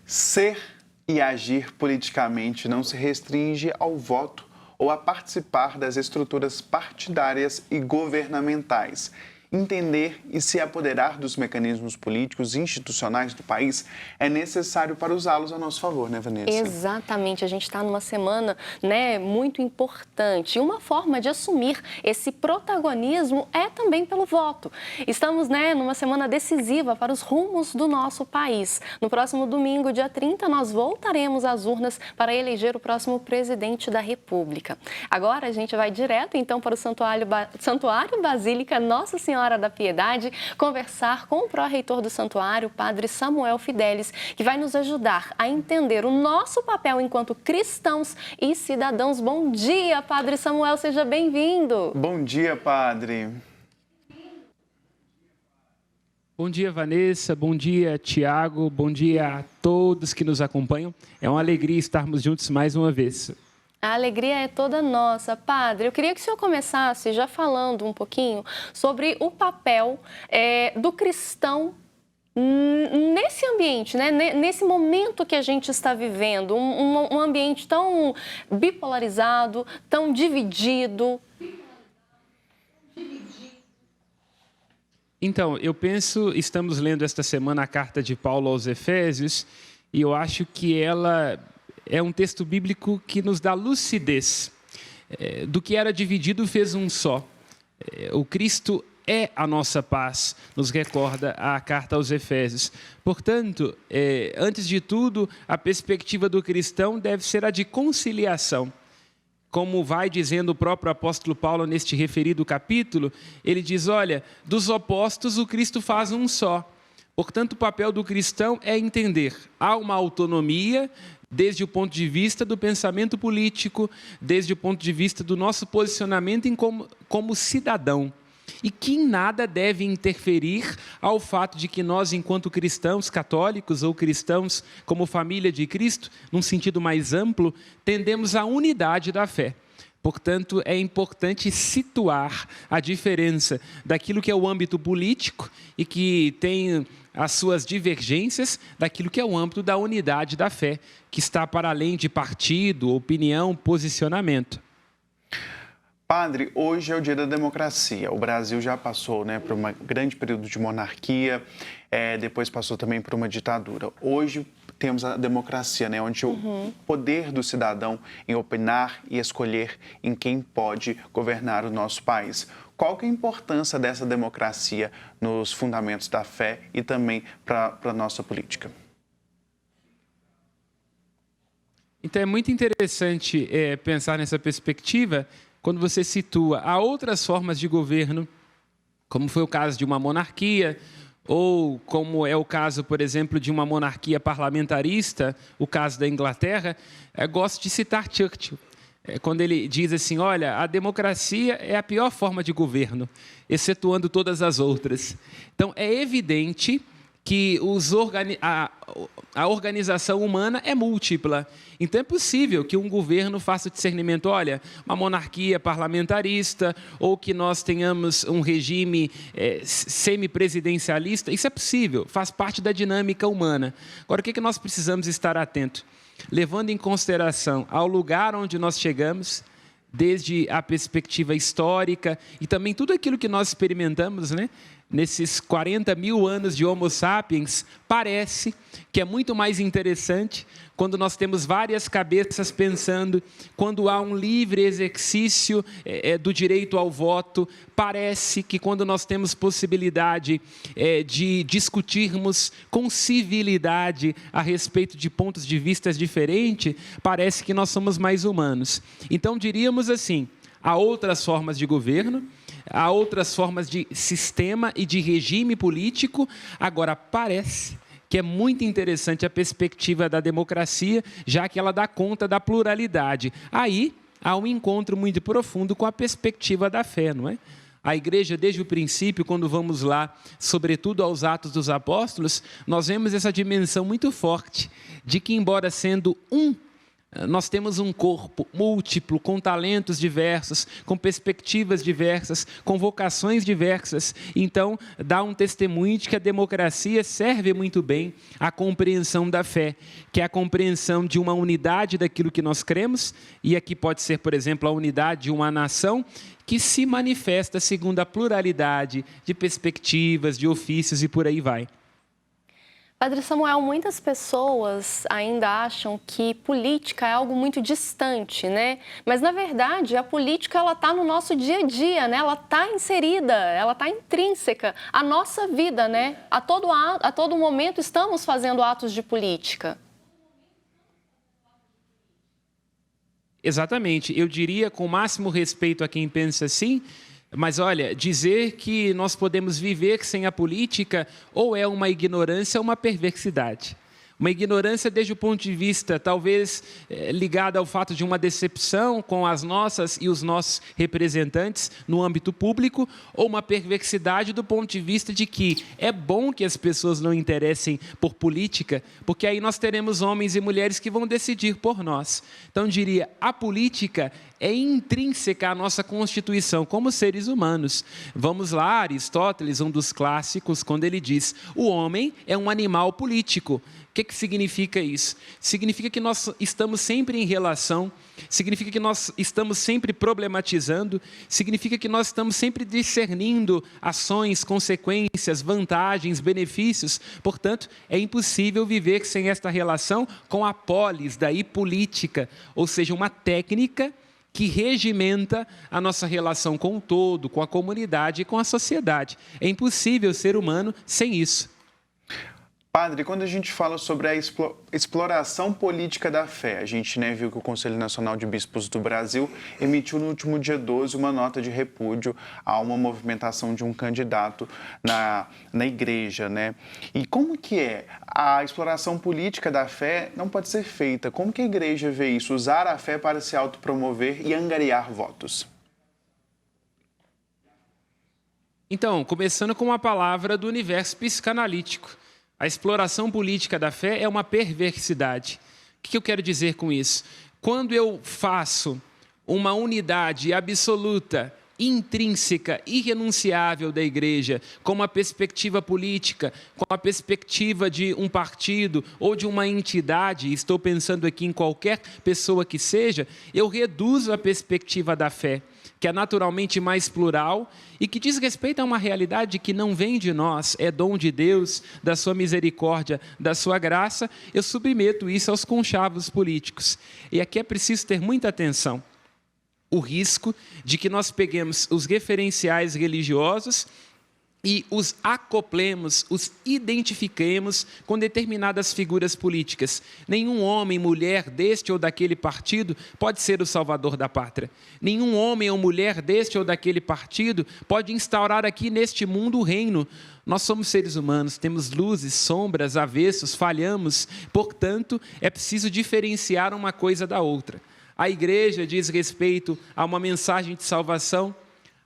Ser e agir politicamente não se restringe ao voto ou a participar das estruturas partidárias e governamentais. Entender e se apoderar dos mecanismos políticos e institucionais do país é necessário para usá-los a nosso favor, né, Vanessa? Exatamente, a gente está numa semana, muito importante. E uma forma de assumir esse protagonismo é também pelo voto. Estamos, numa semana decisiva para os rumos do nosso país. No próximo domingo, dia 30, nós voltaremos às urnas para eleger o próximo presidente da República. Agora a gente vai direto, então, para o Santuário Basílica Nossa Senhora da Piedade, conversar com o pró-reitor do santuário, Padre Samuel Fidelis, que vai nos ajudar a entender o nosso papel enquanto cristãos e cidadãos. Bom dia, Padre Samuel, seja bem-vindo. Bom dia, Padre. Bom dia, Vanessa. Bom dia, Tiago. Bom dia a todos que nos acompanham. É uma alegria estarmos juntos mais uma vez. A alegria é toda nossa. Padre, eu queria que o senhor começasse já falando um pouquinho sobre o papel do cristão nesse ambiente, nesse momento que a gente está vivendo, um ambiente tão bipolarizado, tão dividido. Então, eu penso, estamos lendo esta semana a carta de Paulo aos Efésios, e eu acho que ela é um texto bíblico que nos dá lucidez. Do que era dividido, fez um só. O Cristo é a nossa paz, nos recorda a carta aos Efésios. Portanto, antes de tudo, a perspectiva do cristão deve ser a de conciliação. Como vai dizendo o próprio apóstolo Paulo neste referido capítulo, ele diz, olha, dos opostos o Cristo faz um só. Portanto, o papel do cristão é entender, há uma autonomia desde o ponto de vista do pensamento político, desde o ponto de vista do nosso posicionamento como cidadão. E que em nada deve interferir ao fato de que nós, enquanto cristãos católicos ou cristãos como família de Cristo, num sentido mais amplo, tendemos à unidade da fé. Portanto, é importante situar a diferença daquilo que é o âmbito político e que tem as suas divergências daquilo que é o âmbito da unidade da fé, que está para além de partido, opinião, posicionamento. Padre, hoje é o dia da democracia. O Brasil já passou por um grande período de monarquia, depois passou também por uma ditadura. Hoje temos a democracia, onde o poder do cidadão em opinar e escolher em quem pode governar o nosso país. Qual que é a importância dessa democracia nos fundamentos da fé e também para a nossa política? Então, é muito interessante pensar nessa perspectiva quando você situa há outras formas de governo, como foi o caso de uma monarquia, ou como é o caso, por exemplo, de uma monarquia parlamentarista, o caso da Inglaterra. Gosto de citar Churchill, quando ele diz assim, olha, a democracia é a pior forma de governo, excetuando todas as outras. Então, é evidente que a organização humana é múltipla. Então, é possível que um governo faça o discernimento, olha, uma monarquia parlamentarista, ou que nós tenhamos um regime semipresidencialista. Isso é possível, faz parte da dinâmica humana. Agora, o que nós precisamos estar atentos? Levando em consideração ao lugar onde nós chegamos, desde a perspectiva histórica e também tudo aquilo que nós experimentamos, nesses 40 mil anos de Homo sapiens, parece que é muito mais interessante quando nós temos várias cabeças pensando, quando há um livre exercício do direito ao voto. Parece que quando nós temos possibilidade de discutirmos com civilidade a respeito de pontos de vista diferentes, parece que nós somos mais humanos. Então, diríamos assim, há outras formas de governo, há outras formas de sistema e de regime político. Agora, parece que é muito interessante a perspectiva da democracia, já que ela dá conta da pluralidade. Aí há um encontro muito profundo com a perspectiva da fé, não é? A igreja, desde o princípio, quando vamos lá, sobretudo aos Atos dos Apóstolos, nós vemos essa dimensão muito forte de que, embora sendo um, Nós temos um corpo múltiplo, com talentos diversos, com perspectivas diversas, com vocações diversas. Então, dá um testemunho de que a democracia serve muito bem à compreensão da fé, que é a compreensão de uma unidade daquilo que nós cremos, e aqui pode ser, por exemplo, a unidade de uma nação, que se manifesta segundo a pluralidade de perspectivas, de ofícios e por aí vai. Padre Samuel, muitas pessoas ainda acham que política é algo muito distante, né? Mas, na verdade, a política está no nosso dia a dia, né? Ela está inserida, ela está intrínseca à nossa vida, né? A todo momento estamos fazendo atos de política. Exatamente. Eu diria, com o máximo respeito a quem pensa assim, mas olha, dizer que nós podemos viver sem a política ou é uma ignorância ou uma perversidade. Uma ignorância desde o ponto de vista, talvez, ligada ao fato de uma decepção com as nossas e os nossos representantes no âmbito público, ou uma perversidade do ponto de vista de que é bom que as pessoas não interessem por política, porque aí nós teremos homens e mulheres que vão decidir por nós. Então, eu diria, a política é intrínseca à nossa constituição como seres humanos. Vamos lá, Aristóteles, um dos clássicos, quando ele diz: o homem é um animal político. O que significa isso? Significa que nós estamos sempre em relação, significa que nós estamos sempre problematizando, significa que nós estamos sempre discernindo ações, consequências, vantagens, benefícios. Portanto, é impossível viver sem esta relação com a polis, daí política, ou seja, uma técnica que regimenta a nossa relação com o todo, com a comunidade e com a sociedade. É impossível ser humano sem isso. Padre, quando a gente fala sobre a exploração política da fé, a gente viu que o Conselho Nacional de Bispos do Brasil emitiu no último dia 12 uma nota de repúdio a uma movimentação de um candidato na igreja, né? E como que é? A exploração política da fé não pode ser feita. Como que a igreja vê isso? Usar a fé para se autopromover e angariar votos? Então, começando com uma palavra do universo psicanalítico. A exploração política da fé é uma perversidade. O que eu quero dizer com isso? Quando eu faço uma unidade absoluta, intrínseca, irrenunciável da igreja, com uma perspectiva política, com a perspectiva de um partido ou de uma entidade, estou pensando aqui em qualquer pessoa que seja, eu reduzo a perspectiva da fé, que é naturalmente mais plural e que diz respeito a uma realidade que não vem de nós, é dom de Deus, da sua misericórdia, da sua graça. Eu submeto isso aos conchavos políticos. E aqui é preciso ter muita atenção. O risco de que nós peguemos os referenciais religiosos e os acoplemos, os identifiquemos com determinadas figuras políticas. Nenhum homem, mulher deste ou daquele partido pode ser o salvador da pátria. Nenhum homem ou mulher deste ou daquele partido pode instaurar aqui neste mundo o reino. Nós somos seres humanos, temos luzes, sombras, avessos, falhamos. Portanto, é preciso diferenciar uma coisa da outra. A igreja diz respeito a uma mensagem de salvação,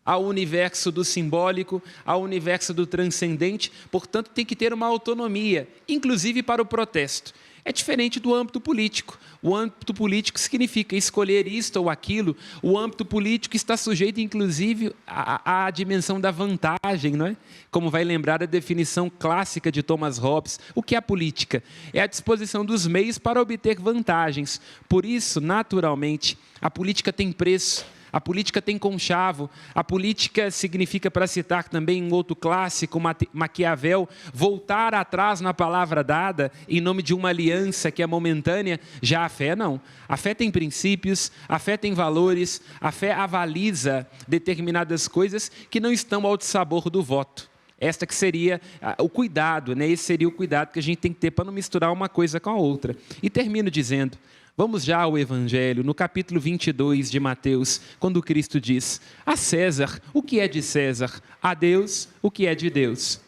ao universo do simbólico, ao universo do transcendente, portanto, tem que ter uma autonomia, inclusive para o protesto. É diferente do âmbito político. O âmbito político significa escolher isto ou aquilo. O âmbito político está sujeito, inclusive, à dimensão da vantagem, não é? Como vai lembrar a definição clássica de Thomas Hobbes. O que é a política? É a disposição dos meios para obter vantagens. Por isso, naturalmente, a política tem preço. A política tem conchavo, a política significa, para citar também um outro clássico, Maquiavel, voltar atrás na palavra dada em nome de uma aliança que é momentânea. Já a fé não. A fé tem princípios, a fé tem valores, a fé avaliza determinadas coisas que não estão ao sabor do voto. Esta que seria o cuidado, né? Esse seria o cuidado que a gente tem que ter para não misturar uma coisa com a outra. E termino dizendo, vamos já ao Evangelho, no capítulo 22 de Mateus, quando Cristo diz: a César, o que é de César? A Deus, o que é de Deus?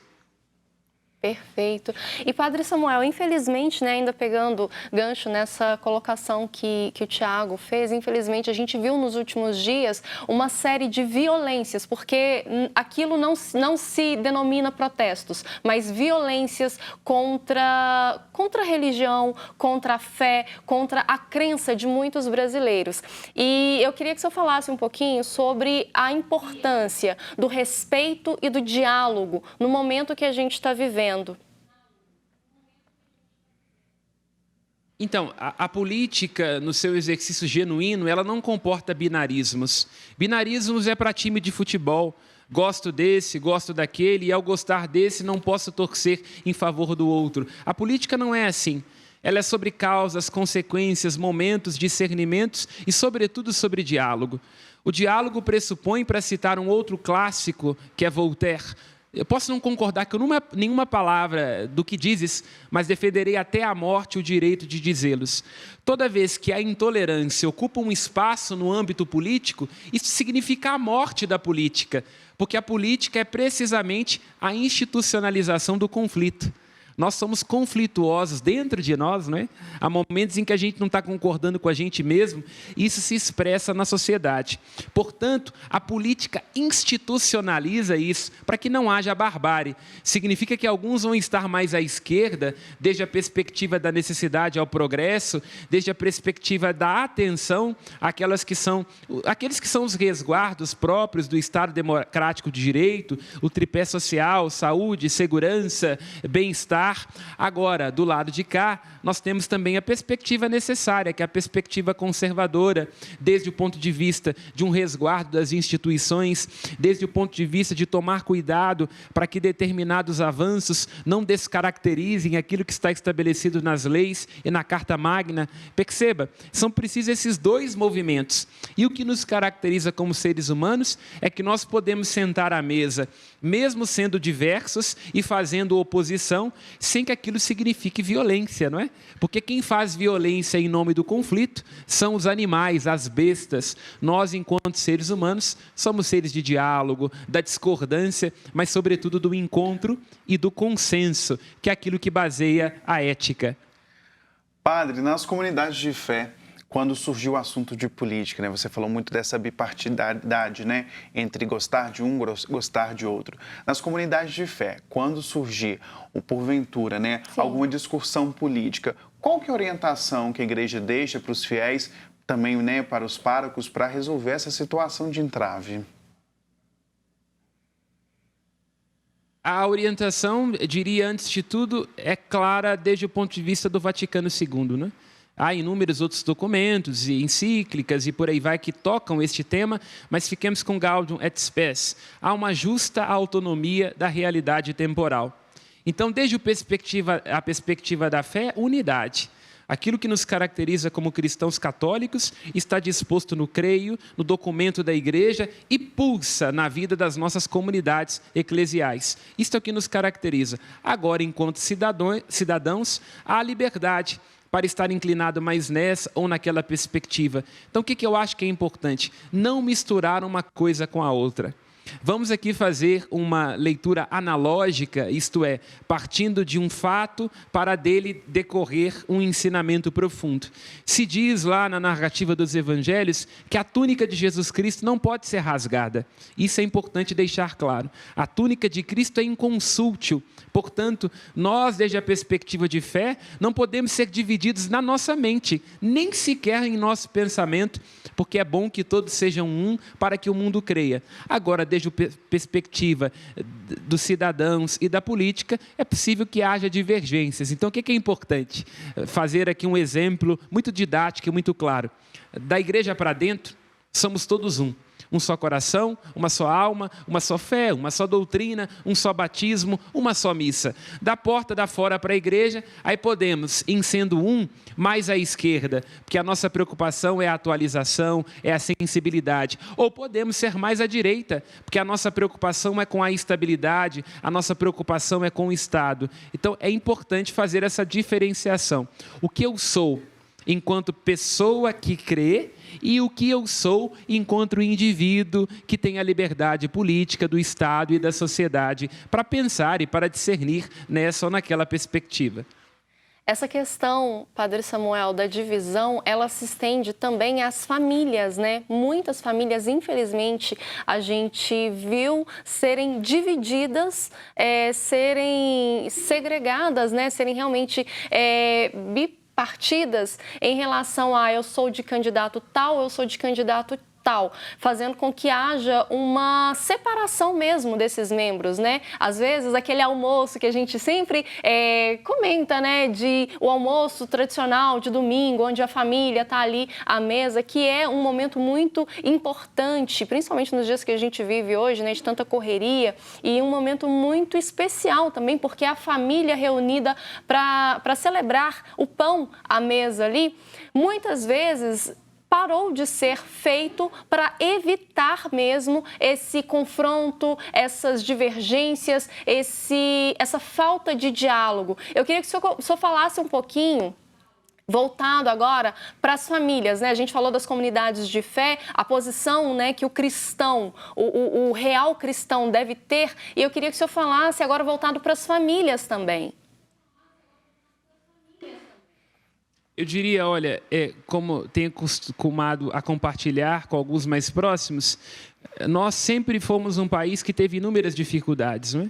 Perfeito. E Padre Samuel, infelizmente, né, ainda pegando gancho nessa colocação que o Tiago fez, infelizmente a gente viu nos últimos dias uma série de violências, porque aquilo não se denomina protestos, mas violências contra a religião, contra a fé, contra a crença de muitos brasileiros. E eu queria que o senhor falasse um pouquinho sobre a importância do respeito e do diálogo no momento que a gente está vivendo. Então, a política, no seu exercício genuíno, ela não comporta binarismos. Binarismos é para time de futebol. Gosto desse, gosto daquele, e ao gostar desse não posso torcer em favor do outro. A política não é assim. Ela é sobre causas, consequências, momentos, discernimentos e, sobretudo, sobre diálogo. O diálogo pressupõe, para citar um outro clássico, que é Voltaire, eu posso não concordar com nenhuma palavra do que dizes, mas defenderei até a morte o direito de dizê-los. Toda vez que a intolerância ocupa um espaço no âmbito político, isso significa a morte da política, porque a política é precisamente a institucionalização do conflito. Nós somos conflituosos dentro de nós, não é? Há momentos em que a gente não está concordando com a gente mesmo, e isso se expressa na sociedade. Portanto, a política institucionaliza isso para que não haja barbárie. Significa que alguns vão estar mais à esquerda, desde a perspectiva da necessidade ao progresso, desde a perspectiva da atenção àqueles que são os resguardos próprios do Estado democrático de direito, o tripé social, saúde, segurança, bem-estar. Agora, do lado de cá, nós temos também a perspectiva necessária, que é a perspectiva conservadora, desde o ponto de vista de um resguardo das instituições, desde o ponto de vista de tomar cuidado para que determinados avanços não descaracterizem aquilo que está estabelecido nas leis e na Carta Magna. Perceba, são precisos esses dois movimentos. E o que nos caracteriza como seres humanos é que nós podemos sentar à mesa, mesmo sendo diversos e fazendo oposição, sem que aquilo signifique violência, não é? Porque quem faz violência em nome do conflito são os animais, as bestas. Nós, enquanto seres humanos, somos seres de diálogo, da discordância, mas, sobretudo, do encontro e do consenso, que é aquilo que baseia a ética. Padre, nas comunidades de fé, quando surgiu o assunto de política, né? Você falou muito dessa bipartidaridade, né? Entre gostar de um, gostar de outro. Nas comunidades de fé, quando surgir, porventura, né? Alguma discussão política, qual que é a orientação que a igreja deixa para os fiéis, também, né? Para os párocos, para resolver essa situação de entrave? A orientação, eu diria, antes de tudo, é clara desde o ponto de vista do Vaticano II, né? Há inúmeros outros documentos e encíclicas e por aí vai que tocam este tema, mas fiquemos com Gaudium et Spes. Há uma justa autonomia da realidade temporal. Então, desde a perspectiva da fé, unidade. Aquilo que nos caracteriza como cristãos católicos está disposto no creio, no documento da igreja e pulsa na vida das nossas comunidades eclesiais. Isto é o que nos caracteriza. Agora, enquanto cidadãos, há liberdade para estar inclinado mais nessa ou naquela perspectiva. Então, o que eu acho que é importante? Não misturar uma coisa com a outra. Vamos aqui fazer uma leitura analógica, isto é, partindo de um fato para dele decorrer um ensinamento profundo. Se diz lá na narrativa dos evangelhos que a túnica de Jesus Cristo não pode ser rasgada. Isso é importante deixar claro. A túnica de Cristo é inconsútil. Portanto, nós, desde a perspectiva de fé, não podemos ser divididos na nossa mente, nem sequer em nosso pensamento, porque é bom que todos sejam um para que o mundo creia. Agora, desde a perspectiva dos cidadãos e da política, é possível que haja divergências. Então, o que é importante? Fazer aqui um exemplo muito didático e muito claro. Da igreja para dentro, somos todos um. Um só coração, uma só alma, uma só fé, uma só doutrina, um só batismo, uma só missa. Da porta da fora para a igreja, aí podemos, em sendo um, mais à esquerda, porque a nossa preocupação é a atualização, é a sensibilidade. Ou podemos ser mais à direita, porque a nossa preocupação é com a estabilidade, a nossa preocupação é com o Estado. Então, é importante fazer essa diferenciação. O que eu sou enquanto pessoa que crê, e o que eu sou enquanto indivíduo que tem a liberdade política do Estado e da sociedade para pensar e para discernir nessa ou naquela perspectiva. Essa questão, Padre Samuel, da divisão, ela se estende também às famílias, né? Muitas famílias, infelizmente, a gente viu serem divididas, serem segregadas, né? Serem realmente bipartidas em relação a eu sou de candidato tal, eu sou de candidato tal, fazendo com que haja uma separação mesmo desses membros, né? Às vezes, aquele almoço que a gente sempre comenta, né? O almoço tradicional de domingo, onde a família está ali à mesa, que é um momento muito importante, principalmente nos dias que a gente vive hoje, né? De tanta correria, e um momento muito especial também, porque é a família reunida para celebrar o pão à mesa ali, muitas vezes parou de ser feito para evitar mesmo esse confronto, essas divergências, essa falta de diálogo. Eu queria que o senhor falasse um pouquinho, voltado agora para as famílias, né? A gente falou das comunidades de fé, a posição, né, que o cristão, o real cristão deve ter, e eu queria que o senhor falasse agora voltado para as famílias também. Eu diria, olha, como tenho acostumado a compartilhar com alguns mais próximos, nós sempre fomos um país que teve inúmeras dificuldades, não é?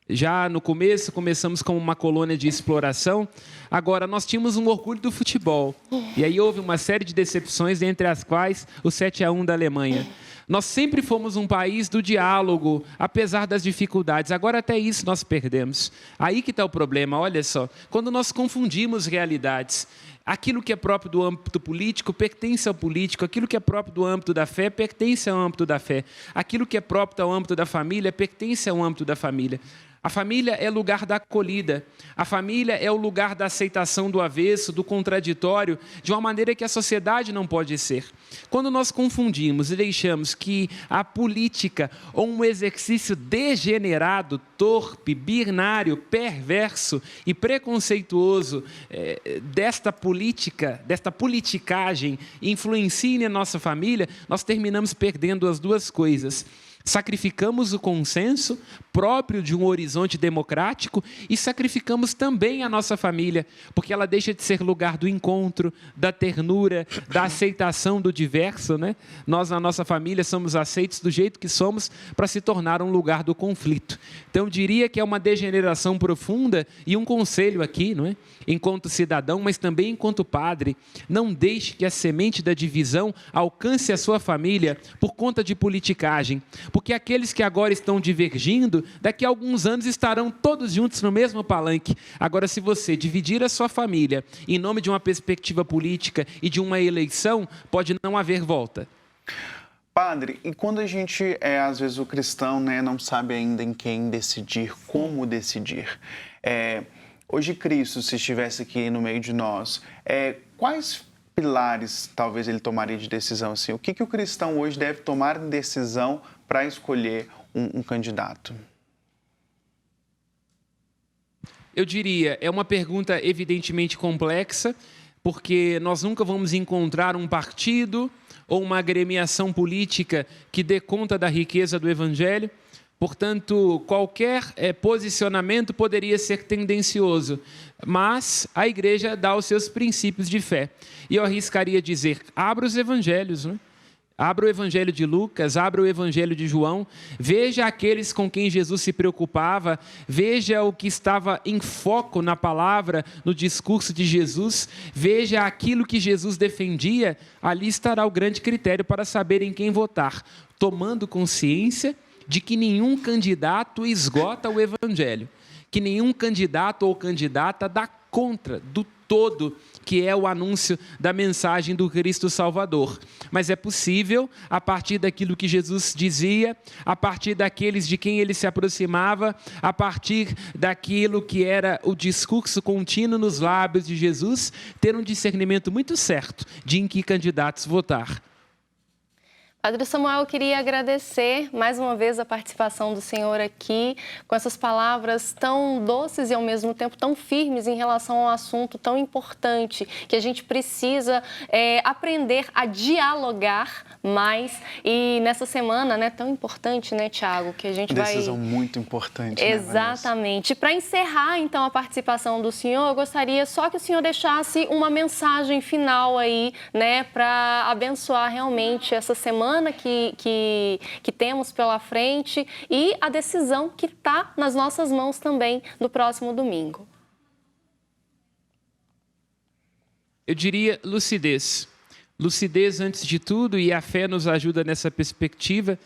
Já no começo, começamos como uma colônia de exploração, agora nós tínhamos um orgulho do futebol. E aí houve uma série de decepções, entre as quais o 7-1 da Alemanha. Nós sempre fomos um país do diálogo, apesar das dificuldades. Agora até isso nós perdemos. Aí que está o problema, olha só. Quando nós confundimos realidades, aquilo que é próprio do âmbito político pertence ao político, aquilo que é próprio do âmbito da fé pertence ao âmbito da fé, aquilo que é próprio ao âmbito da família pertence ao âmbito da família. A família é lugar da acolhida, a família é o lugar da aceitação do avesso, do contraditório, de uma maneira que a sociedade não pode ser. Quando nós confundimos e deixamos que a política, ou um exercício degenerado, torpe, binário, perverso e preconceituoso desta política, desta politicagem, influencie na nossa família, nós terminamos perdendo as duas coisas. Sacrificamos o consenso próprio de um horizonte democrático e sacrificamos também a nossa família, porque ela deixa de ser lugar do encontro, da ternura, da aceitação do diverso, né? Nós, na nossa família, somos aceitos do jeito que somos para se tornar um lugar do conflito. Então, eu diria que é uma degeneração profunda e um conselho aqui, não é? Enquanto cidadão, mas também enquanto padre, não deixe que a semente da divisão alcance a sua família por conta de politicagem, porque aqueles que agora estão divergindo, daqui a alguns anos estarão todos juntos no mesmo palanque. Agora, se você dividir a sua família em nome de uma perspectiva política e de uma eleição, pode não haver volta. Padre, e quando a gente às vezes o cristão, né, não sabe ainda em quem decidir, como decidir, hoje Cristo, se estivesse aqui no meio de nós, quais pilares talvez ele tomaria de decisão? Assim, o que o cristão hoje deve tomar de decisão para escolher um candidato? Eu diria, é uma pergunta evidentemente complexa, porque nós nunca vamos encontrar um partido ou uma agremiação política que dê conta da riqueza do Evangelho. Portanto, qualquer posicionamento poderia ser tendencioso, mas a Igreja dá os seus princípios de fé. E eu arriscaria dizer, abra os Evangelhos, né? Abra o Evangelho de Lucas, abra o Evangelho de João, veja aqueles com quem Jesus se preocupava, veja o que estava em foco na palavra, no discurso de Jesus, veja aquilo que Jesus defendia, ali estará o grande critério para saber em quem votar, tomando consciência de que nenhum candidato esgota o Evangelho, que nenhum candidato ou candidata dá contra do todo, que é o anúncio da mensagem do Cristo Salvador. Mas é possível, a partir daquilo que Jesus dizia, a partir daqueles de quem ele se aproximava, a partir daquilo que era o discurso contínuo nos lábios de Jesus, ter um discernimento muito certo de em que candidatos votar. Padre Samuel, eu queria agradecer mais uma vez a participação do senhor aqui, com essas palavras tão doces e ao mesmo tempo tão firmes em relação ao assunto tão importante, que a gente precisa aprender a dialogar mais. E nessa semana, né, tão importante, né, Tiago, que a gente vai... Decisão muito importante, Exatamente. Para encerrar, então, a participação do senhor, eu gostaria só que o senhor deixasse uma mensagem final aí, né, para abençoar realmente essa semana que temos pela frente e a decisão que está nas nossas mãos também no próximo domingo. Eu diria lucidez. Lucidez antes de tudo, e a fé nos ajuda nessa perspectiva.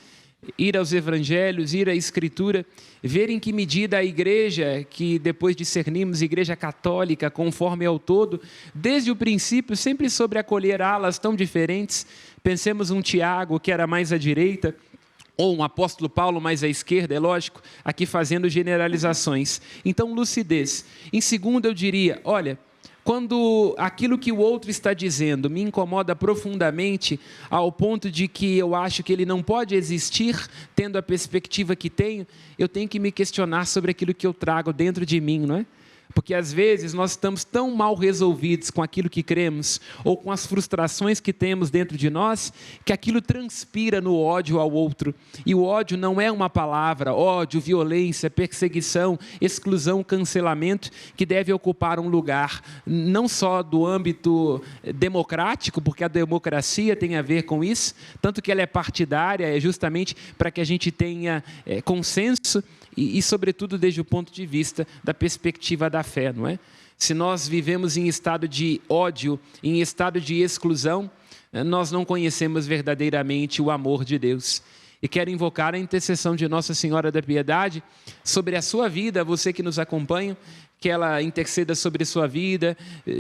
Ir aos evangelhos, ir à escritura, ver em que medida a igreja, que depois discernimos igreja católica, conforme ao todo, desde o princípio sempre sobre acolher alas tão diferentes. Pensemos um Tiago que era mais à direita, ou um apóstolo Paulo mais à esquerda, é lógico, aqui fazendo generalizações. Então, lucidez. Em segundo, eu diria, olha, quando aquilo que o outro está dizendo me incomoda profundamente, ao ponto de que eu acho que ele não pode existir, tendo a perspectiva que tenho, eu tenho que me questionar sobre aquilo que eu trago dentro de mim, não é? Porque às vezes nós estamos tão mal resolvidos com aquilo que cremos ou com as frustrações que temos dentro de nós, que aquilo transpira no ódio ao outro. E o ódio não é uma palavra, ódio, violência, perseguição, exclusão, cancelamento, que deve ocupar um lugar não só do âmbito democrático, porque a democracia tem a ver com isso, tanto que ela é partidária, é justamente para que a gente tenha consenso, e, sobretudo, desde o ponto de vista da perspectiva da fé, não é? Se nós vivemos em estado de ódio, em estado de exclusão, nós não conhecemos verdadeiramente o amor de Deus. E quero invocar a intercessão de Nossa Senhora da Piedade sobre a sua vida, você que nos acompanha, que ela interceda sobre a sua vida,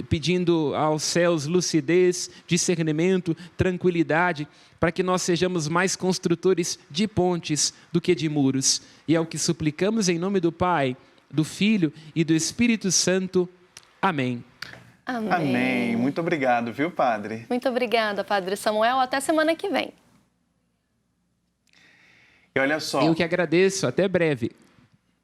pedindo aos céus lucidez, discernimento, tranquilidade, para que nós sejamos mais construtores de pontes do que de muros. E é o que suplicamos em nome do Pai, do Filho e do Espírito Santo. Amém. Amém. Amém. Muito obrigado, viu, Padre? Muito obrigada, Padre Samuel. Até semana que vem. E olha só... Eu que agradeço. Até breve.